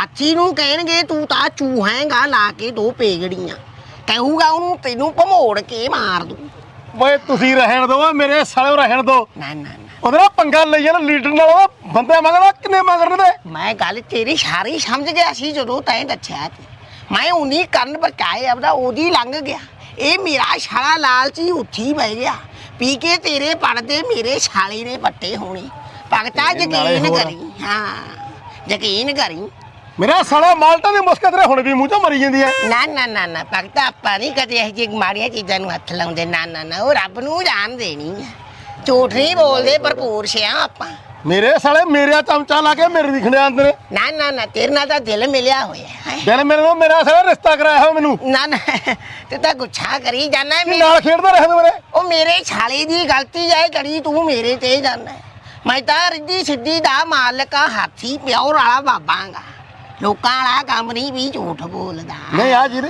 ਚਾਚੀ ਨੂੰ ਕਹਿਣਗੇ ਤੂੰ ਤਾਂ ਚੂਹਾਂਗਾ ਲਾ ਕੇ 2 ਪੇਗੜੀਆਂ ਕਹੂਗਾ ਉਹਨੂੰ ਤੈਨੂੰ ਭਮੋੜ ਕੇ ਮਾਰ ਦੂ ਓਏ ਤੁਸੀਂ ਰਹਿਣ ਦਿਓ ਮੇਰੇ ਸਾਲੇ ਰਹਿਣ ਦਿਓ ਨਾ ਨਾ ਉਹਦੇ ਨਾਲ ਪੰਗਾ ਲਈ ਜਾਣਾ ਲੀਡਰ ਨਾਲ ਉਹ ਬੰਦੇ ਮੰਗਦਾ ਕਿੰਨੇ ਮੰਗਣ ਦੇ ਮੈਂ ਗੱਲ ਤੇਰੀ ਸਾਰੀ ਸਮਝ ਗਿਆ ਸੀ ਜਦੋਂ ਤੈਂ ਦੱਸਿਆ ਤੇ ਮੈਂ ਉਨੀ ਕਰਨ ਬਕਾਏ ਆਪਦਾ ਉਹਦੀ ਲੰਘ ਗਿਆ ਇਹ ਮੇਰਾ ਛਾਲਾ ਲਾਲਚੀ ਉੱਥੀ ਬਹਿ ਗਿਆ ਪੀ ਕੇ ਤੇਰੇ ਪੜਦੇ ਮੇਰੇ ਛਾਲੇ ਨੇ ਪੱਟੇ ਹੋਣੇ ਭਗਤਾ ਯਕੀਨ ਕਰੀ ਹਾਂ ਯਕੀਨ ਕਰੀ ਮੇਰਾ ਸਾਲਾ ਮਾਲਟਾ ਦੀ ਮੁਸਕ ਤੇਰੇ ਹੁਣ ਵੀ ਮੂੰਹ ਚੋਂ ਮਰੀ ਜਾਂਦੀ ਐ ਨਾ ਨਾ ਨਾ ਨਾ ਭਗਤਾ ਆਪਾਂ ਨਹੀਂ ਕਦੇ ਇਹ ਜਿਹੀ ਮਾੜੀਆਂ ਚੀਜ਼ਾਂ ਨੂੰ ਹੱਥ ਲਾਉਂਦੇ ਨਾ ਨਾ ਨਾ ਉਹ ਰੱਬ ਨੂੰ ਜਾਣ ਦੇਣੀ ਹੈ ਝੂਠ ਨਹੀਂ ਬੋਲਦੇ ਭਰਪੂਰ ਸਿਆ ਆਪਾਂ ਮੇਰੇ ਸਾਲੇ ਮੇਰੇ ਚਮਚਾ ਲਾ ਕੇ ਮੇਰੇ ਦਿਖਣੇ ਆਂਦੇ ਨੇ ਨਾ ਨਾ ਨਾ ਤੇਰੇ ਨਾਲ ਤਾਂ ਦਿਲ ਮਿਲਿਆ ਹੋਇਆ ਹੈ ਦਿਲ ਮੇਰੇ ਨਾਲ ਮੇਰਾ ਸਾਲਾ ਰਿਸ਼ਤਾ ਕਰਾਇਆ ਹੋ ਮੈਨੂੰ ਨਾ ਨਾ ਤੇ ਤਾਂ ਗੁੱਛਾ ਕਰੀ ਜਾਣਾ ਨਾਲ ਖੇਡਦਾ ਰਹੇ ਮੇਰੇ ਉਹ ਮੇਰੇ ਛਾਲੇ ਦੀ ਗਲਤੀ ਜਾਏ ਕਰੀ ਤੂੰ ਮੇਰੇ ਤੇ ਜਾਣਾ ਮੈਂ ਤਾਂ ਰਿੱਧੀ ਸਿੱਧੀ ਦਾ ਮਾਲਕ ਆ ਹਾਥੀ ਪਿਓਰ ਵਾਲਾ ਬਾਬਾਂਗਾ ਲੋਕਾਂ ਵਾਲਾ ਕੰਮ ਨਹੀਂ ਵੀ ਝੂਠ ਬੋਲਦਾ ਨਹੀਂ ਆ ਜੀ